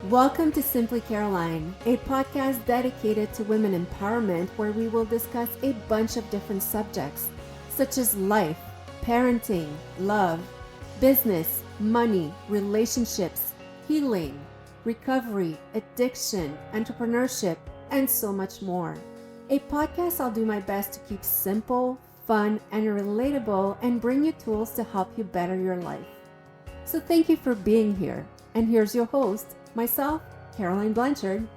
Welcome to Simply Caroline, a podcast dedicated to women empowerment where we will discuss a bunch of different subjects such as life, parenting, love, business, money, relationships, healing, recovery, addiction, entrepreneurship, and so much more. A podcast I'll do my best to keep simple, fun, and relatable and bring you tools to help you better your life. So thank you for being here. And here's your host, myself, Caroline Blanchard.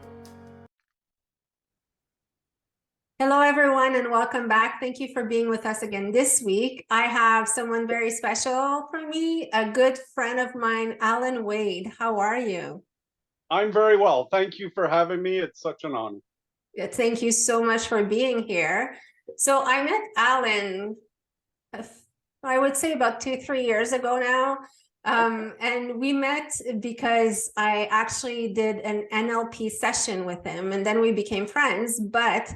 Hello, everyone, and welcome back. Thank you for being with us again this week. I have someone very special for me, a good friend of mine, Alan Wade. How are you? I'm very well. Thank you for having me. It's such an honor. Thank you so much for being here. So I met Alan, I would say about 2-3 years ago now. And we met because I actually did an NLP session with him, and then we became friends. But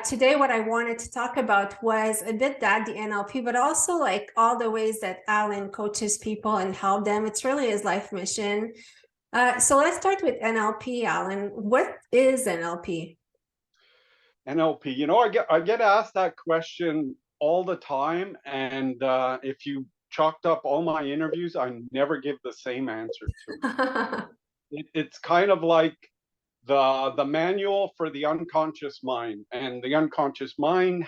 today, what I wanted to talk about was a bit that the NLP, but also like all the ways that Alan coaches people and help them. It's really his life mission. So let's start with NLP, Alan. What is NLP? NLP, I get asked that question all the time, and if you chalked up all my interviews, I never give the same answer to it. It's kind of like the manual for the unconscious mind, and the unconscious mind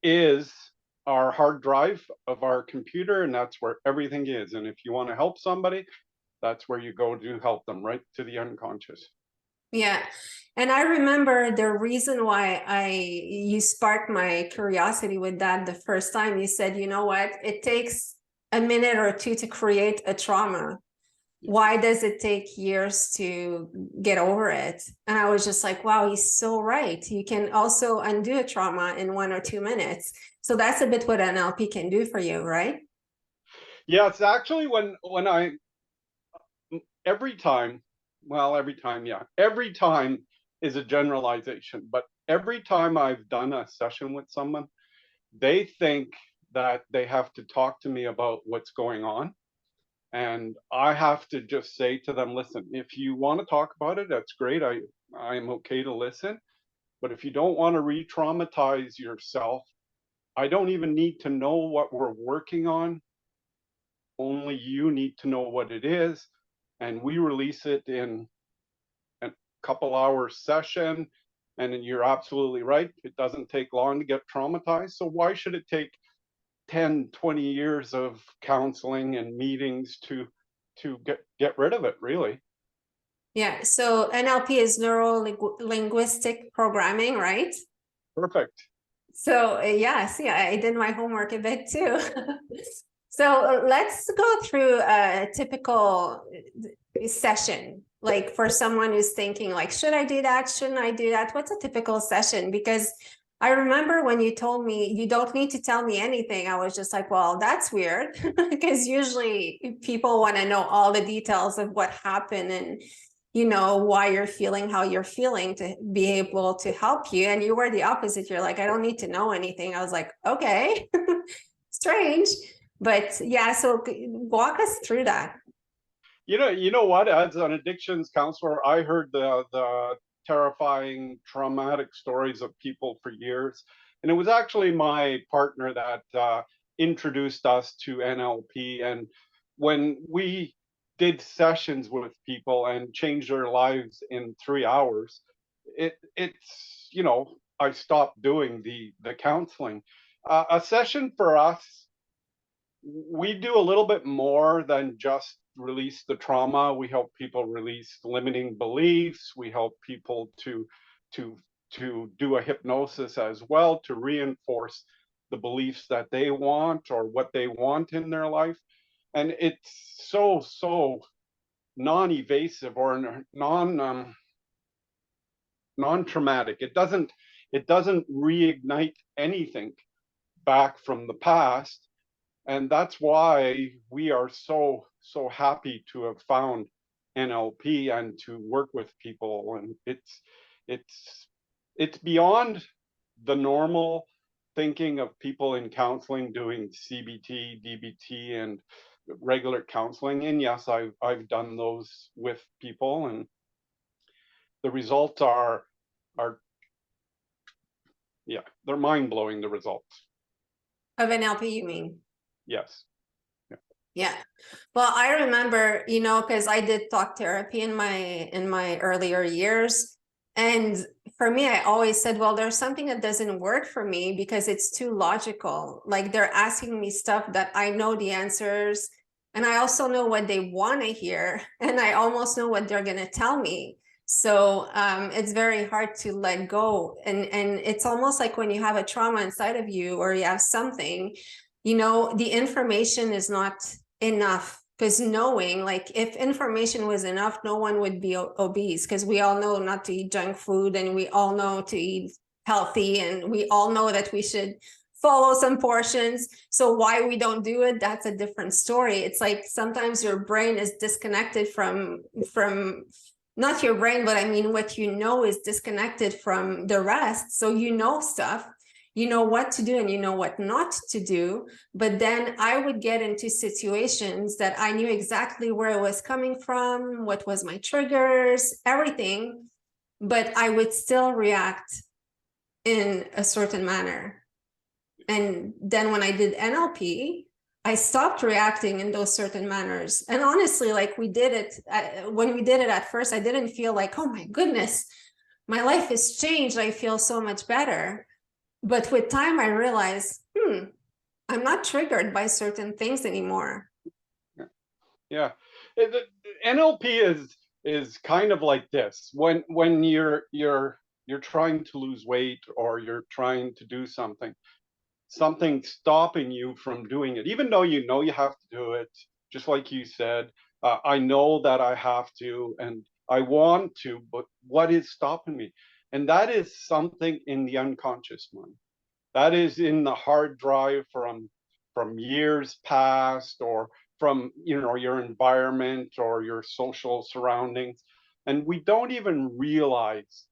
is our hard drive of our computer, and that's where everything is. And if you want to help somebody, that's where you go to help them, right to the unconscious. Yeah. And I remember the reason why you sparked my curiosity with that the first time. You said, you know what, it takes a minute or two to create a trauma. Why does it take years to get over it? And I was just like, wow, he's so right. You can also undo a trauma in 1 or 2 minutes. So that's a bit what NLP can do for you, right? Yeah, it's actually when I every time is a generalization, but every time I've done a session with someone, they think that they have to talk to me about what's going on. And I have to just say to them, listen, if you want to talk about it, that's great. I'm okay to listen. But if you don't want to re-traumatize yourself, I don't even need to know what we're working on. Only you need to know what it is. And we release it in a couple hours session. And you're absolutely right. It doesn't take long to get traumatized. So why should it take 10, 20 years of counseling and meetings to get rid of it, really? Yeah. So NLP is neuro linguistic programming, right? Perfect. So yes, yeah, I did my homework a bit too. So let's go through a typical session, like for someone who's thinking like, should I do that? Shouldn't I do that? What's a typical session? Because I remember when you told me you don't need to tell me anything, I was just like, well, that's weird, because usually people want to know all the details of what happened and why you're feeling how you're feeling to be able to help you. And you were the opposite. You're like, I don't need to know anything. I was like, okay, strange. But yeah, so walk us through that. You know what? As an addictions counselor, I heard the terrifying, traumatic stories of people for years, and it was actually my partner that introduced us to NLP. And when we did sessions with people and changed their lives in 3 hours, it's I stopped doing the counseling. A session for us, we do a little bit more than just release the trauma. We help people release limiting beliefs. We help people to do a hypnosis as well to reinforce the beliefs that they want or what they want in their life. And it's so non-evasive or non-traumatic. It doesn't reignite anything back from the past. And that's why we are so happy to have found NLP and to work with people. And it's beyond the normal thinking of people in counseling doing CBT, DBT, and regular counseling. And yes, I've done those with people, and the results are yeah, they're mind-blowing, the results. Of NLP, you mean? Yes. Yeah. Well, I remember, you know, because I did talk therapy in my earlier years. And for me, I always said, well, there's something that doesn't work for me because it's too logical. Like they're asking me stuff that I know the answers, and I also know what they want to hear, and I almost know what they're going to tell me. So it's very hard to let go. And it's almost like when you have a trauma inside of you, or you have something, you know, the information is not enough, because knowing, like, if information was enough, no one would be obese, because we all know not to eat junk food, and we all know to eat healthy, and we all know that we should follow some portions. So why we don't do it, that's a different story. It's like sometimes your brain is disconnected from not your brain, but I mean what you know is disconnected from the rest. So you know stuff, you know what to do and you know what not to do. But then I would get into situations that I knew exactly where it was coming from, what was my triggers, everything, but I would still react in a certain manner. And then when I did NLP, I stopped reacting in those certain manners. And honestly, like we did it, when we did it at first, I didn't feel like, oh my goodness, my life has changed, I feel so much better. But with time, I realized, I'm not triggered by certain things anymore. Yeah. NLP is kind of like this. When you're trying to lose weight, or you're trying to do something stopping you from doing it, even though you know you have to do it, just like you said, I know that I have to, and I want to, but what is stopping me? And that is something in the unconscious mind. That is in the hard drive from years past, or from, you know, your environment or your social surroundings. And we don't even realize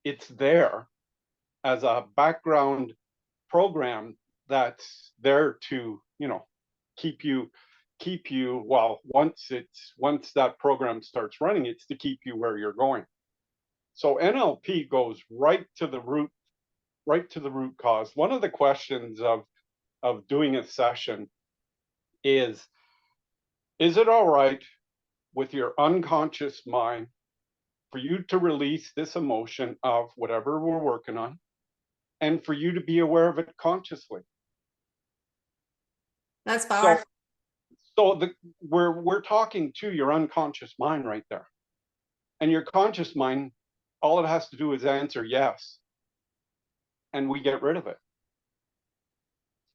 it's there as a background program that's there to, you know, keep you well, once that program starts running, it's to keep you where you're going. So NLP goes right to the root cause. One of the questions of doing a session is it all right with your unconscious mind for you to release this emotion of whatever we're working on, and for you to be aware of it consciously? That's powerful. So we're talking to your unconscious mind right there. And your conscious mind, all it has to do is answer yes, and we get rid of it.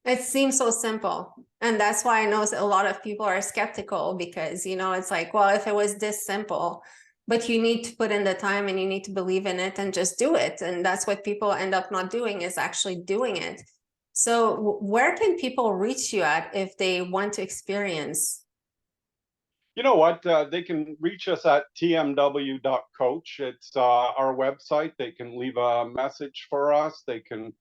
It seems so simple. And that's why I know a lot of people are skeptical, because, you know, it's like, well, if it was this simple, but you need to put in the time and you need to believe in it and just do it. And that's what people end up not doing, is actually doing it. So where can people reach you at if they want to experience? You know what? They can reach us at tmw.coach. It's our website. They can leave a message for us. They can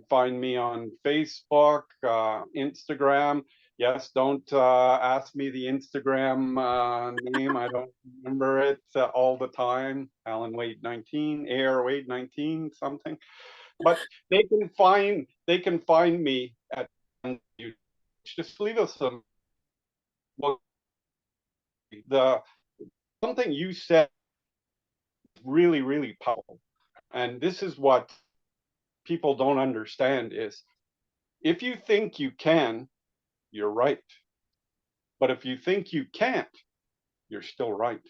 find me on Facebook, Instagram. Yes, don't ask me the Instagram name. I don't remember it all the time. Alan Wade 19, AR Wade 19, something. But they can find me at you. Just leave us some. Well, the something you said really, really powerful, and this is what people don't understand is, if you think you can, you're right. But if you think you can't, you're still right.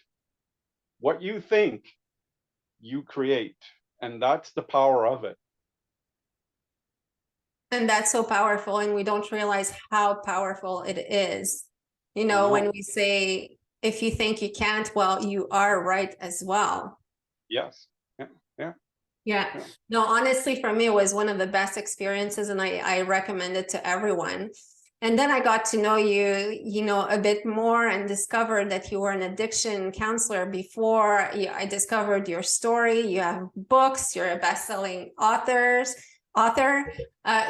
What you think, you create. And that's the power of it. And that's so powerful. And we don't realize how powerful it is. You know, when we say, if you think you can't, well, you are right as well. Yes. Yeah. Yeah. Yeah. No, honestly, for me, it was one of the best experiences, and I recommend it to everyone. And then I got to know you, you know, a bit more, and discovered that you were an addiction counselor before. I discovered your story. You have books. You're a best-selling author.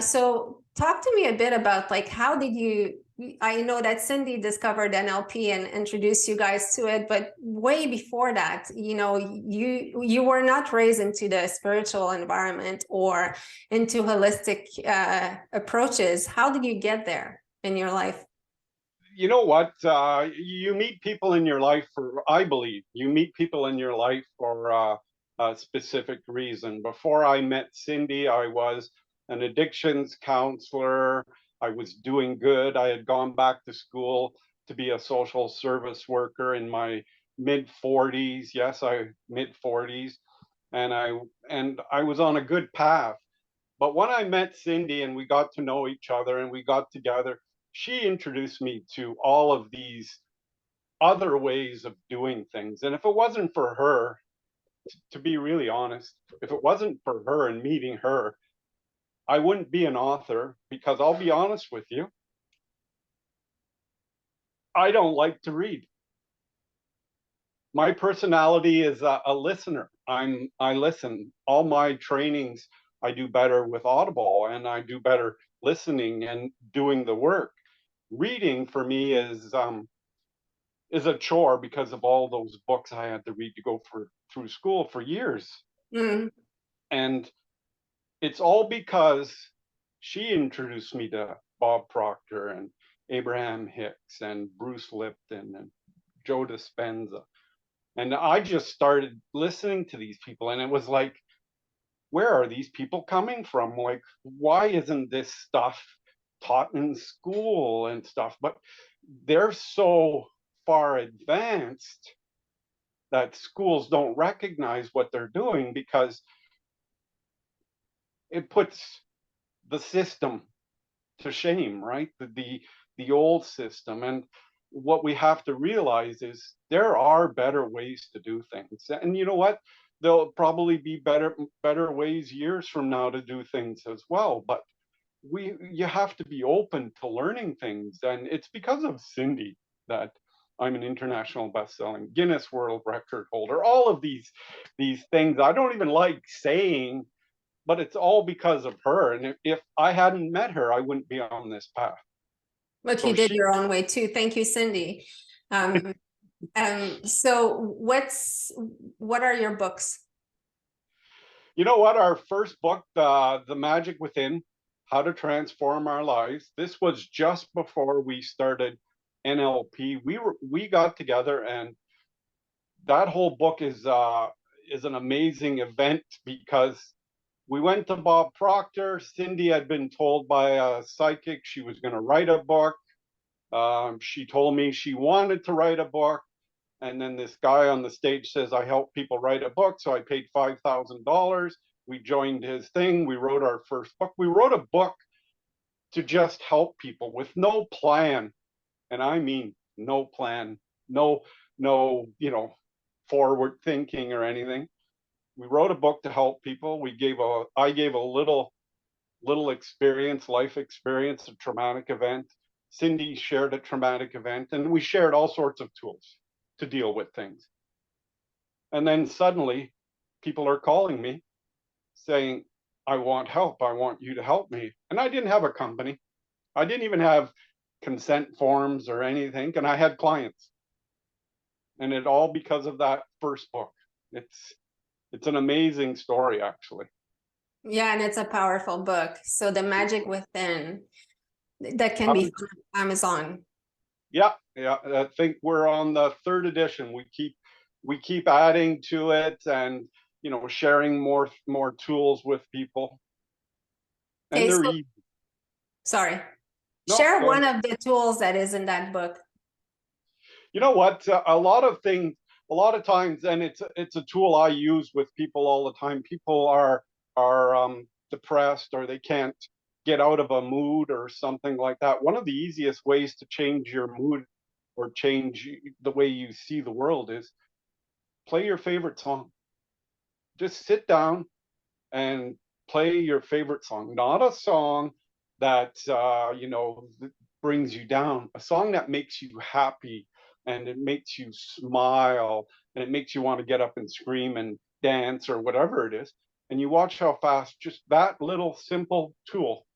So talk to me a bit about, like, how did you I know that Cindy discovered NLP and introduced you guys to it, but way before that, you know, you were not raised into the spiritual environment or into holistic approaches. How did you get there in your life? You know what? You meet people in your life for, I believe, you meet people in your life for a specific reason. Before I met Cindy, I was an addictions counselor. I was doing good. I had gone back to school to be a social service worker in my mid 40s. Yes, I mid 40s, and I was on a good path. But when I met Cindy and we got to know each other and we got together, she introduced me to all of these other ways of doing things. And if it wasn't for her, to be really honest, if it wasn't for her and meeting her, I wouldn't be an author, because I'll be honest with you, I don't like to read. My personality is a listener. I listen. All my trainings, I do better with Audible, and I do better listening and doing the work. Reading for me is a chore because of all those books I had to read to go through school for years. Mm. And it's all because she introduced me to Bob Proctor and Abraham Hicks and Bruce Lipton and Joe Dispenza. And I just started listening to these people, and it was like, where are these people coming from? Like, why isn't this stuff taught in school and stuff? But they're so far advanced that schools don't recognize what they're doing, because it puts the system to shame, right? The old system. And what we have to realize is there are better ways to do things. And you know what? There'll probably be better ways years from now to do things as well. But you have to be open to learning things. And it's because of Cindy that I'm an international best-selling Guinness World Record holder. All of these things I don't even like saying, but it's all because of her. And if I hadn't met her, I wouldn't be on this path. But So you did your own way too. Thank you, Cindy. So what are your books? you know what? Our first book, The Magic Within, How to Transform Our Lives. This was just before we started NLP. We got together, and that whole book is an amazing event, because we went to Bob Proctor. Cindy had been told by a psychic she was going to write a book. She told me she wanted to write a book. And then this guy on the stage says, I help people write a book. So I paid $5,000. We joined his thing. We wrote our first book. We wrote a book to just help people with no plan. And I mean, no plan, no, forward thinking or anything. We wrote a book to help people. I gave a little experience, life experience, a traumatic event. Cindy shared a traumatic event, and we shared all sorts of tools to deal with things. And then suddenly people are calling me saying, I want help. I want you to help me. And I didn't have a company. I didn't even have consent forms or anything. And I had clients. And it all because of that first book. It's an amazing story, actually. Yeah, and it's a powerful book. So The Magic Within, that can be found on Amazon. Yeah. I think we're on the third edition. We keep adding to it, and sharing more tools with people. And Okay, they're so easy. sorry. No, Share go one ahead. of the tools that is in that book. You know what? A lot of things, a lot of times, and it's a tool I use with people all the time. People are depressed, or they can't get out of a mood or something like that. One of the easiest ways to change your mood or change the way you see the world is play your favorite song. Just sit down and play your favorite song, not a song that brings you down, a song that makes you happy, and it makes you smile, and it makes you want to get up and scream and dance or whatever it is. And you watch how fast just that little simple tool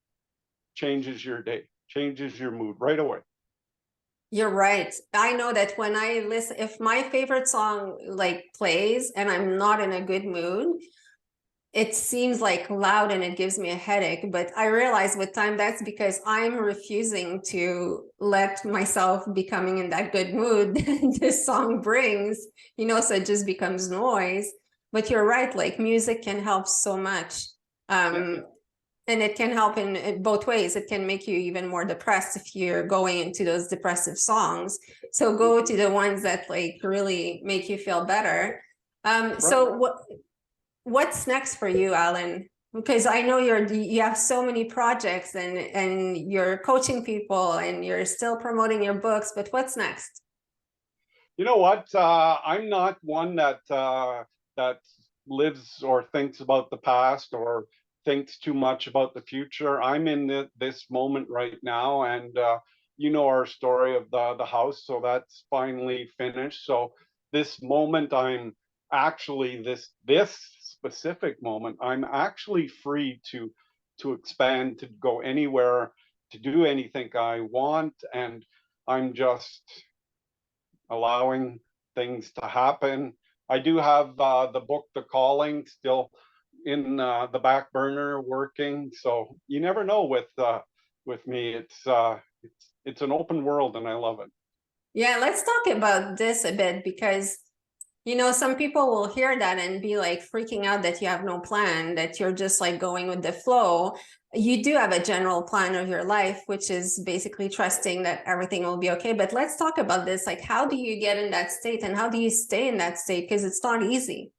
changes your day, changes your mood right away. You're right. I know that when I listen, if my favorite song like plays and I'm not in a good mood, it seems like loud and it gives me a headache. But I realize with time that's because I'm refusing to let myself becoming in that good mood this song brings, so it just becomes noise. But you're right, like music can help so much. Yeah. And it can help in both ways. It can make you even more depressed if you're going into those depressive songs. So go to the ones that like really make you feel better. Right. So what's next for you, Alan? Because I know you have so many projects and you're coaching people and you're still promoting your books, but what's next? You know what? I'm not one that lives or thinks about the past or thinks too much about the future. I'm in this moment right now, and you know our story of the house, so that's finally finished. So this moment, I'm actually this specific moment, I'm actually free to expand, to go anywhere, to do anything I want, and I'm just allowing things to happen. I do have the book, The Calling, still in the back burner working. So you never know with me. It's an open world, and I love it. Yeah, let's talk about this a bit because some people will hear that and be like freaking out that you have no plan, that you're just like going with the flow. You do have a general plan of your life, which is basically trusting that everything will be okay. But let's talk about this. Like, how do you get in that state and how do you stay in that state? Because it's not easy.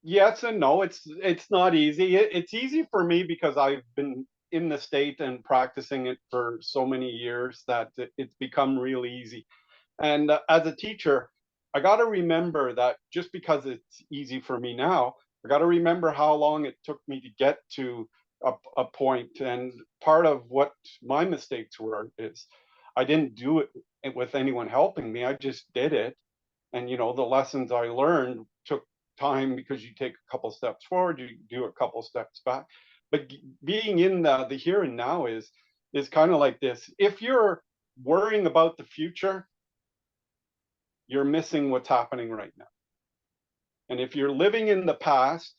Yes and no. It's not easy. It's easy for me because I've been in the state and practicing it for so many years that it's become real easy. And as a teacher, I got to remember that just because it's easy for me now, I got to remember how long it took me to get to a point. And part of what my mistakes were is I didn't do it with anyone helping me. I just did it. And, the lessons I learned took time because you take a couple steps forward, you do a couple steps back. But being in the here and now is kind of like this. If you're worrying about the future, you're missing what's happening right now. And if you're living in the past,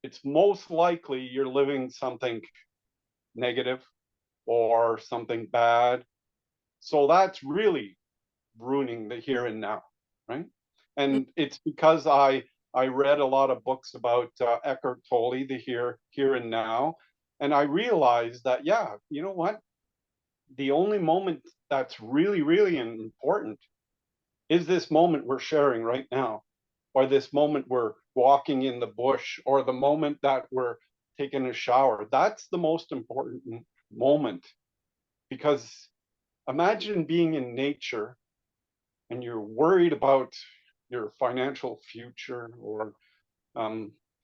it's most likely you're living something negative or something bad. So that's really ruining the here and now, right? And it's because I read a lot of books about Eckhart Tolle, the here and now, and I realized that yeah, you know what? The only moment that's really important is this moment we're sharing right now, or this moment we're walking in the bush, or the moment that we're taking a shower. That's the most important moment, because imagine being in nature and you're worried about your financial future, or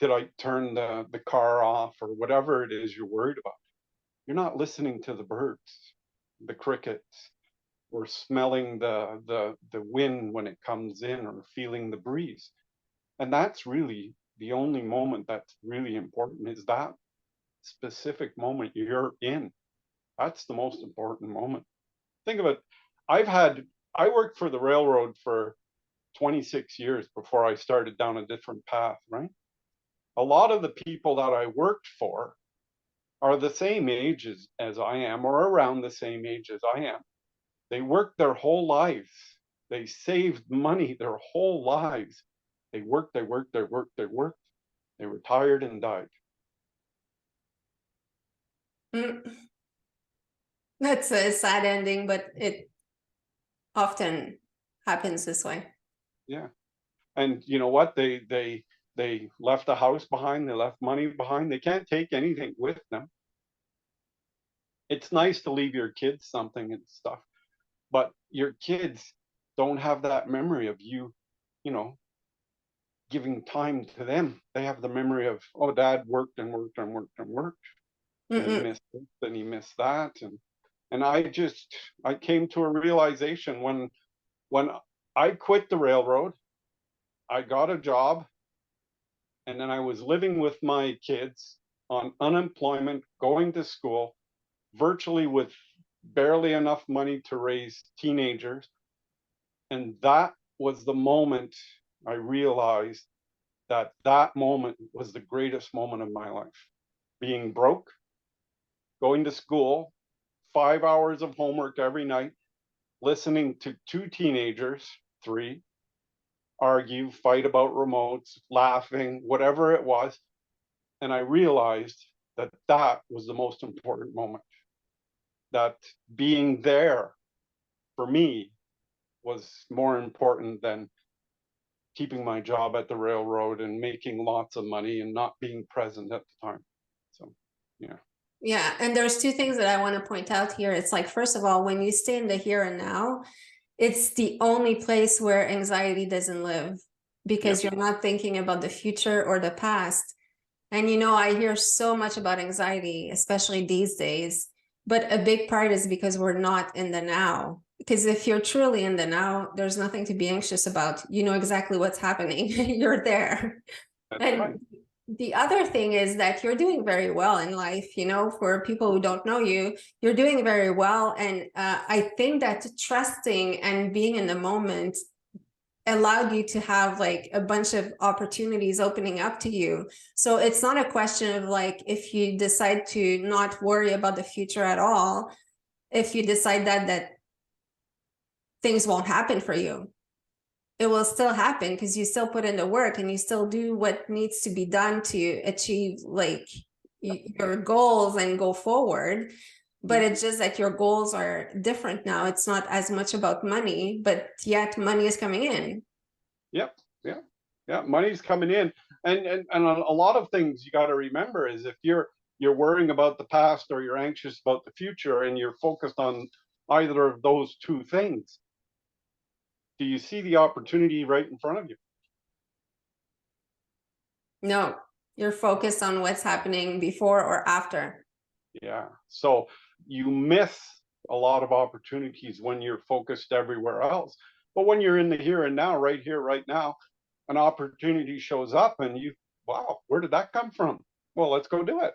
did I turn the car off, or whatever it is you're worried about. You're not listening to the birds, the crickets, or smelling the wind when it comes in, or feeling the breeze. And that's really the only moment that's really important, is that specific moment you're in. That's the most important moment. Think of it. I worked for the railroad for 26 years before I started down a different path, right? A lot of the people that I worked for are the same age as I am, or around the same age as I am. They worked their whole lives. They saved money their whole lives. They worked, they worked, they worked, they worked. They retired and died. Mm. That's a sad ending, but it often happens this way. Yeah. And you know what? They left a house behind, they left money behind. They can't take anything with them. It's nice to leave your kids something and stuff, but your kids don't have that memory of you, you know, giving time to them. They have the memory of, oh, dad worked and worked and worked and worked, and he Mm-mm. missed this and he missed that. And I came to a realization when I quit the railroad, I got a job, and then I was living with my kids on unemployment, going to school. virtually with barely enough money to raise teenagers. And that was the moment I realized that that moment was the greatest moment of my life. Being broke, going to school, 5 hours of homework every night, listening to two teenagers, three, argue, fight about remotes, laughing, whatever it was. And I realized that that was the most important moment. That being there for me was more important than keeping my job at the railroad and making lots of money and not being present at the time. So, yeah. Yeah. And there's two things that I want to point out here. It's like, first of all, when you stay in the here and now, it's the only place where anxiety doesn't live, because Yep. you're not thinking about the future or the past. And, you know, I hear so much about anxiety, especially these days, but a big part is because we're not in the now. Because if you're truly in the now, there's nothing to be anxious about. You know exactly what's happening. You're there. That's right. And the other thing is that you're doing very well in life. You know, for people who don't know you, you're doing very well. And I think that trusting and being in the moment allowed you to have like a bunch of opportunities opening up to you. So it's not a question of like, if you decide to not worry about the future at all, if you decide that things won't happen for you, it will still happen, because you still put in the work and you still do what needs to be done to achieve like your goals and go forward. But it's just that your goals are different now. It's not as much about money, but yet money is coming in. Yep. Yeah. Money's coming in. And a lot of things you got to remember is if you're worrying about the past or you're anxious about the future and you're focused on either of those two things, do you see the opportunity right in front of you? No, you're focused on what's happening before or after. Yeah. So you miss a lot of opportunities when you're focused everywhere else. But when you're in the here and now, right here, right now, an opportunity shows up and you, wow, where did that come from? Well, let's go do it.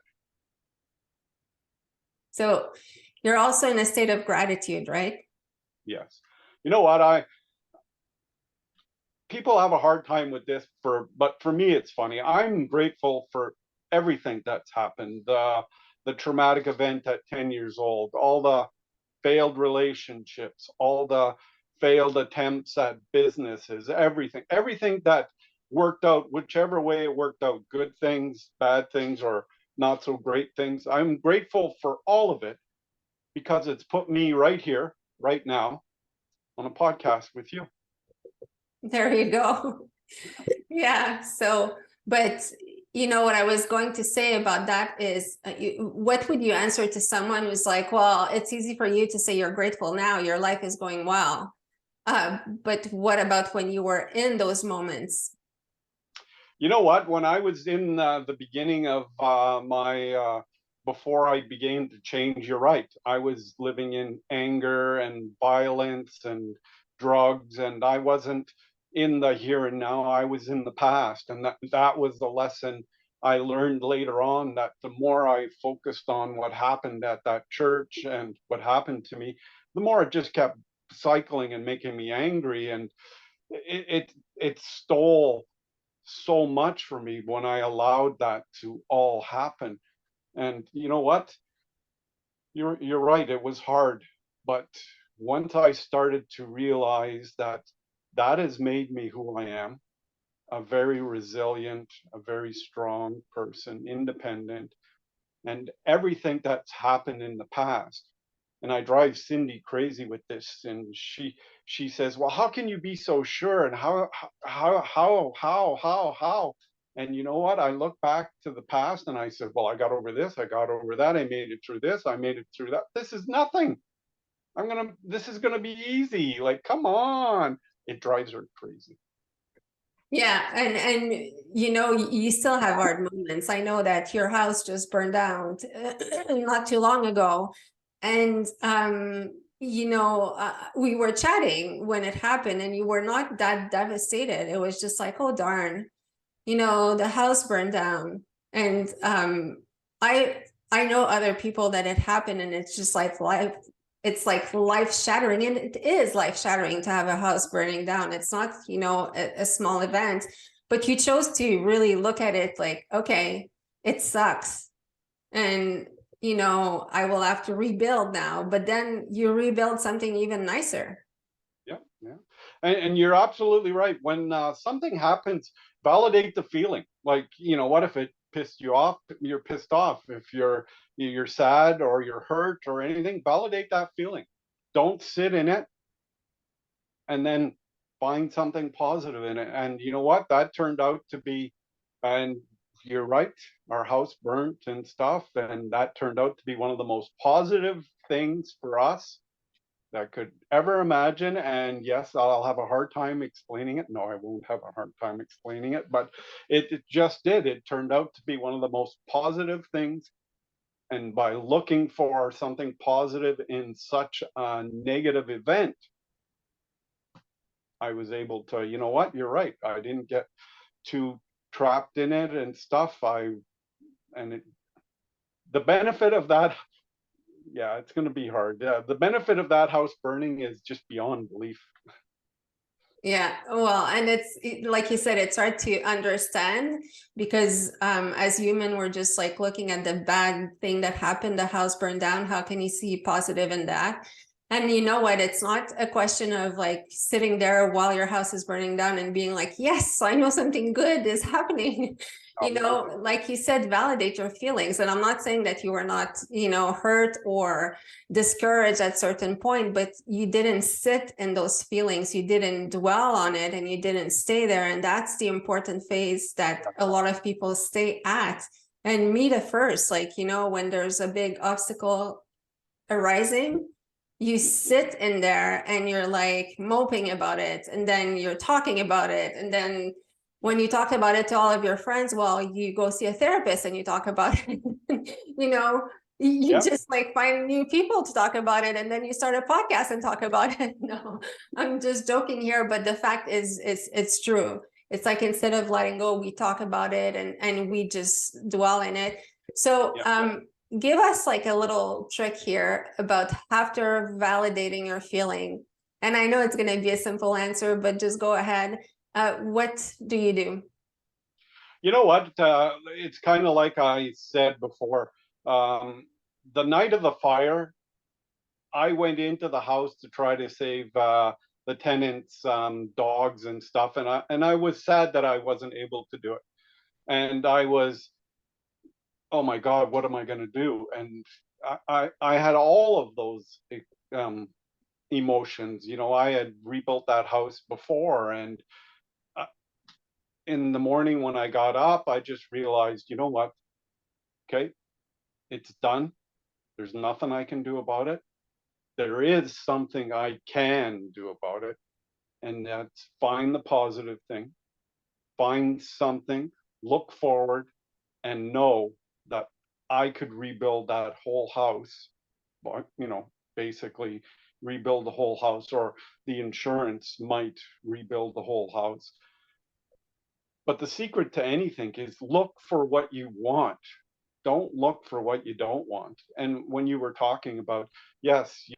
So you're also in a state of gratitude, right? Yes. You know what? People have a hard time with this, but for me it's funny. I'm grateful for everything that's happened. The traumatic event at 10 years old, all the failed relationships, all the failed attempts at businesses, everything that worked out, whichever way it worked out, good things, bad things, or not so great things. I'm grateful for all of it because it's put me right here, right now, on a podcast with you. There you go. Yeah. So, but you know what I was going to say about that is, what would you answer to someone who's like, well, it's easy for you to say you're grateful now, your life is going well. But what about when you were in those moments? You know what? When I was in the beginning of before I began to change, you're right. I was living in anger and violence and drugs, and I wasn't in the here and now. I was in the past, and that was the lesson I learned later on. That the more I focused on what happened at that church and what happened to me, the more it just kept cycling and making me angry, and it stole so much for me when I allowed that to all happen. And you know what? You're right. It was hard, but once I started to realize that that has made me who I am, a very resilient, a very strong person, independent, and everything that's happened in the past. And I drive Cindy crazy with this, and she says, "Well, how can you be so sure? And how?" And you know what? I look back to the past, and I said, "Well, I got over this, I got over that, I made it through this, I made it through that. This is nothing. This is gonna be easy. Like, come on!" It drives her crazy. Yeah, and you know, you still have hard moments. I know that your house just burned down not too long ago, and you know, we were chatting when it happened, and you were not that devastated. It was just like, oh darn, you know, the house burned down, and I I know other people that it happened, and it's just like life. It's like life shattering, and it is life shattering to have a house burning down. It's not, a small event, but you chose to really look at it like, okay, it sucks. And, I will have to rebuild now, but then you rebuild something even nicer. Yeah, yeah. And you're absolutely right. When something happens, validate the feeling. Like, what if it pissed you off? You're pissed off. If you're sad or you're hurt or anything, validate that feeling. Don't sit in it and then find something positive in it. And you know what? That turned out to be, and you're right, our house burnt and stuff, and that turned out to be one of the most positive things for us that could ever imagine. And yes, I'll have a hard time explaining it. No, I won't have a hard time explaining it, but it just did. It turned out to be one of the most positive things. And by looking for something positive in such a negative event, I was able to, you know what, you're right. I didn't get too trapped in it and stuff. And it, the benefit of that, yeah, it's going to be hard. Yeah, the benefit of that house burning is just beyond belief. Yeah, well, and like you said, it's hard to understand because as human, we're just like looking at the bad thing that happened, the house burned down. How can you see positive in that? And you know what? It's not a question of like sitting there while your house is burning down and being like, yes, I know something good is happening. Like you said, validate your feelings. And I'm not saying that you were not, hurt or discouraged at certain point, but you didn't sit in those feelings, you didn't dwell on it, and you didn't stay there. And that's the important phase that a lot of people stay at. And me the first, like, when there's a big obstacle arising, you sit in there and you're like moping about it, and then you're talking about it, and then when you talk about it to all of your friends, well, you go see a therapist and you talk about it. You just like find new people to talk about it, and then you start a podcast and talk about it. No, I'm just joking here, but the fact is it's true. It's like instead of letting go, we talk about it and we just dwell in it. So give us like a little trick here about after validating your feeling. And I know it's going to be a simple answer, but just go ahead. What do you do? You know what? It's kind of like I said before. The night of the fire, I went into the house to try to save the tenants' dogs and stuff, and I was sad that I wasn't able to do it. And I was, oh my God, what am I going to do? And I had all of those um, emotions. I had rebuilt that house before, and in the morning when I got up, I just realized, you know what? Okay, it's done. There's nothing I can do about it. There is something I can do about it, and that's find the positive thing, find something, look forward, and know that I could rebuild that whole house, basically rebuild the whole house, or the insurance might rebuild the whole house. But the secret to anything is look for what you want. Don't look for what you don't want. And when you were talking about, yes,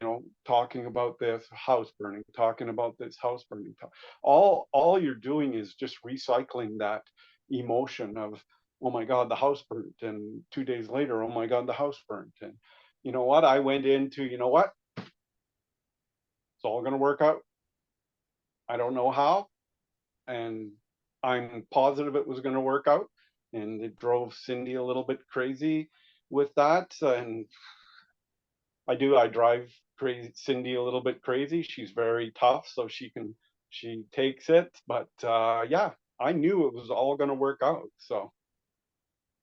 talking about this house burning, talking about this house burning, all you're doing is just recycling that emotion of, oh my God, the house burnt. And 2 days later, oh my God, the house burnt. And you know what? I went into, you know what? It's all going to work out. I don't know how. And I'm positive it was going to work out. And it drove Cindy a little bit crazy with that. And I drive crazy Cindy a little bit crazy. She's very tough, so she takes it. But yeah, I knew it was all going to work out. So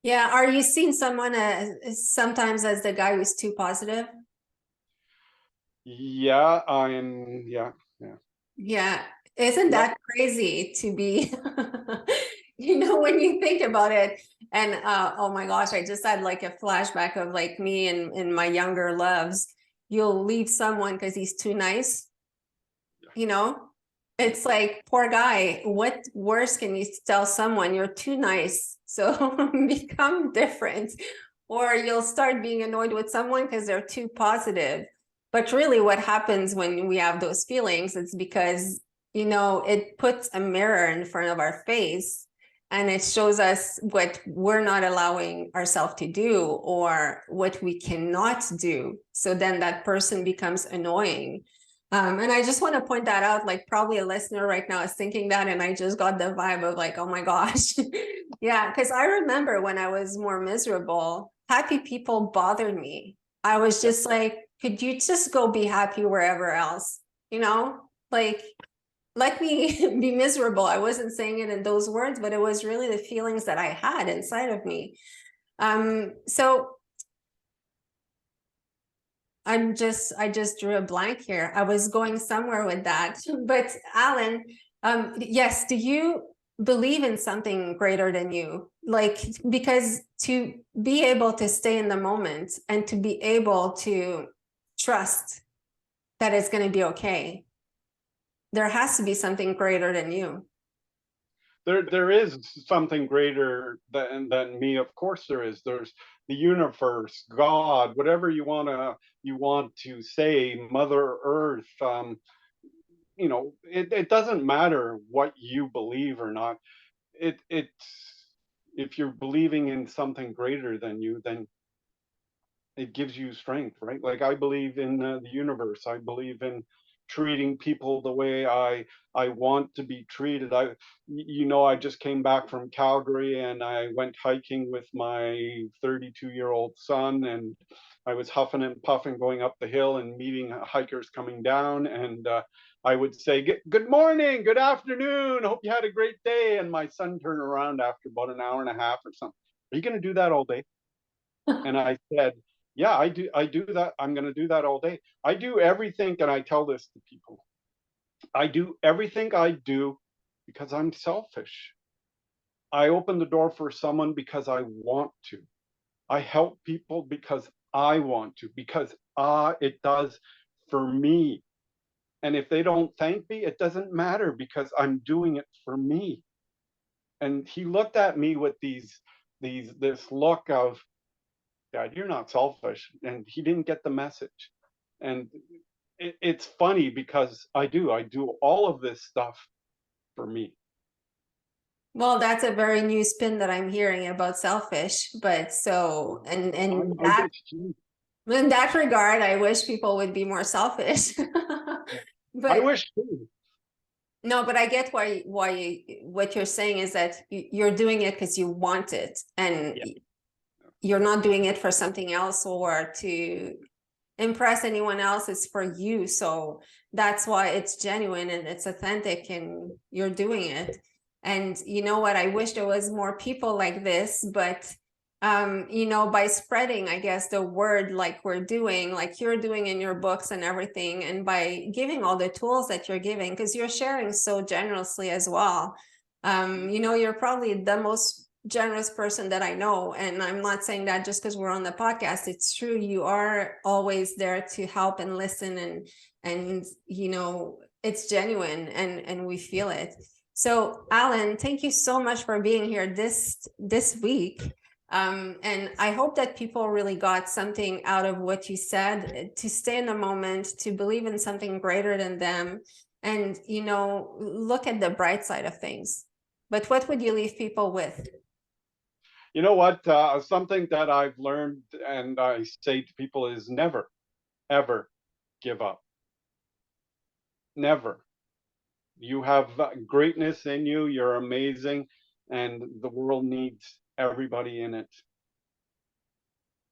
Yeah, are you seeing someone sometimes as the guy who's too positive? yeah, yeah. Yeah, isn't Yep. that crazy to be, when you think about it? And oh my gosh, I just had like a flashback of like me and my younger loves. You'll leave someone because he's too nice, you know? It's like, poor guy, what worse can you tell someone? You're too nice, so become different. or you'll start being annoyed with someone because they're too positive. But really what happens when we have those feelings, it's because, you know, it puts a mirror in front of our face and it shows us what we're not allowing ourselves to do or what we cannot do. So then that person becomes annoying. And I just want to point that out, like probably a listener right now is thinking that, and I just got the vibe of like, oh my gosh. Yeah, because I remember when I was more miserable, happy people bothered me. I was just like, could you just go be happy wherever else? You know, like, let me be miserable. I wasn't saying it in those words, but it was really the feelings that I had inside of me. So I just drew a blank here. I was going somewhere with that. But Alan, yes, do you believe in something greater than you? Like, because to be able to stay in the moment and to be able to trust that it's going to be okay, there has to be something greater than you. There is something greater than me. Of course there is. There's the universe, God, whatever you want to say, Mother Earth. You know, it doesn't matter what you believe or not. It's if you're believing in something greater than you, then it gives you strength, right? Like I believe in the universe. I believe in treating people the way I want to be treated. You know, I just came back from Calgary and I went hiking with my 32-year-old son, and I was huffing and puffing going up the hill and meeting hikers coming down, and I would say, "Good morning, good afternoon, hope you had a great day." And my son turned around after about an hour and a half or something. "Are you going to do that all day?" And I said, "Yeah, I do that. I'm going to do that all day. I do everything," and I tell this to people. I do everything I do because I'm selfish. I open the door for someone because I want to. I help people because I want to, because it does for me. And if they don't thank me, it doesn't matter because I'm doing it for me. And he looked at me with this look of, "Dad, you're not selfish," and he didn't get the message. And it's funny because I do all of this stuff for me. Well, that's a very new spin that I'm hearing about selfish, but so I wish too. in that regard, I wish people would be more selfish. I But wish too. no, but I get what you're saying is that you're doing it because you want it, and Yeah. you're not doing it for something else or to impress anyone else. It's for you. So that's why it's genuine and it's authentic and you're doing it. And you know what? I wish there was more people like this, but you know, by spreading, I guess, the word like we're doing, like you're doing in your books and everything, and by giving all the tools that you're giving, because you're sharing so generously as well. You know, you're probably the most generous person that I know, and I'm not saying that just because we're on the podcast. It's true. You are always there to help and listen, and you know, it's genuine, and we feel it. So Alan, thank you so much for being here this week. And I hope that people really got something out of what you said, to stay in the moment, to believe in something greater than them, and, you know, look at the bright side of things. But what would you leave people with? You know what? Something that I've learned and I say to people is never, ever give up. Never. You have greatness in you. You're amazing, and the world needs everybody in it.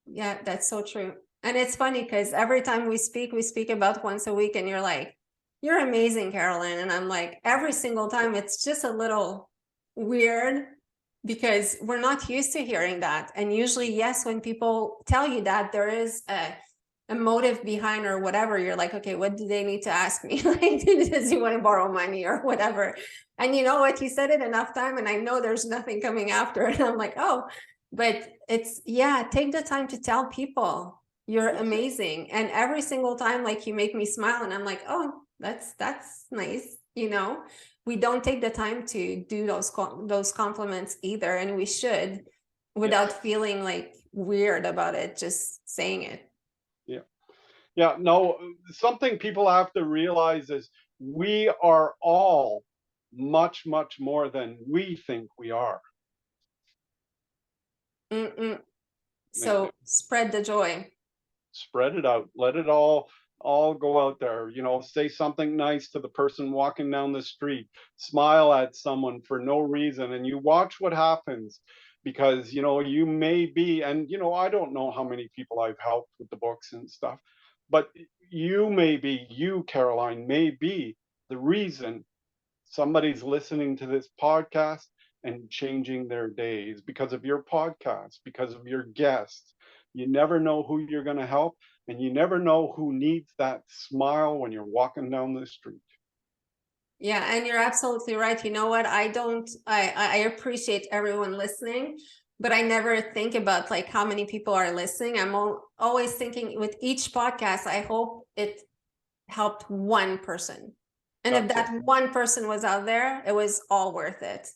Yeah, that's so true. And it's funny because every time we speak about once a week, and you're like, you're amazing, Carolyn. And I'm like, every single time, it's just a little weird because we're not used to hearing that. And usually, yes, when people tell you that, there is a motive behind or whatever. You're like, okay, what do they need to ask me? Like, does he want to borrow money or whatever? And you know what? He said it enough time, and I know there's nothing coming after. And I'm like, oh, but it's, yeah, take the time to tell people you're amazing. And every single time, like, you make me smile, and I'm like, oh, that's nice. You know, we don't take the time to do those compliments either, and we should. without feeling like weird about it, just saying it. Yeah, no, something people have to realize is we are all much, much more than we think we are. So spread the joy. Spread it out. Let it all go out there. You know, say something nice to the person walking down the street. Smile at someone for no reason, and you watch what happens. Because you know you may be, and you know I don't know how many people I've helped with the books and stuff, but you, Caroline, may be the reason somebody's listening to this podcast and changing their days because of your podcast, because of your guests. You never know who you're going to help, and you never know who needs that smile when you're walking down the street. Yeah, and you're absolutely right. You know what? I appreciate everyone listening, but I never think about like how many people are listening. I'm always thinking with each podcast, I hope it helped one person. And if that one person was out there, it was all worth it.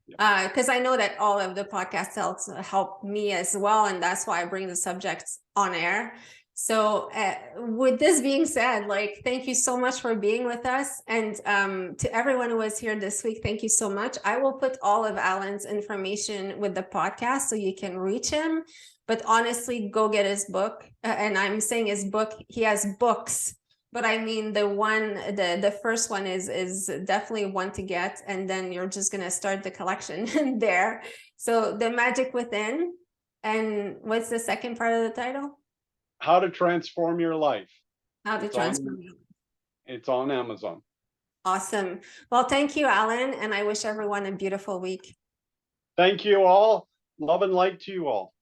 Because I know that all of the podcast help me as well. And that's why I bring the subjects on air. So with this being said, like, thank you so much for being with us. And to everyone who was here this week, thank you so much. I will put all of Alan's information with the podcast so you can reach him. But honestly, go get his book. And I'm saying his book, he has books. But I mean, the first one is definitely one to get. And then you're just going to start the collection there. So The Magic Within. And what's the second part of the title? How to Transform Your Life. How to Transform Your Life. It's on Amazon. Awesome. Well, thank you, Alan. And I wish everyone a beautiful week. Thank you all. Love and light to you all.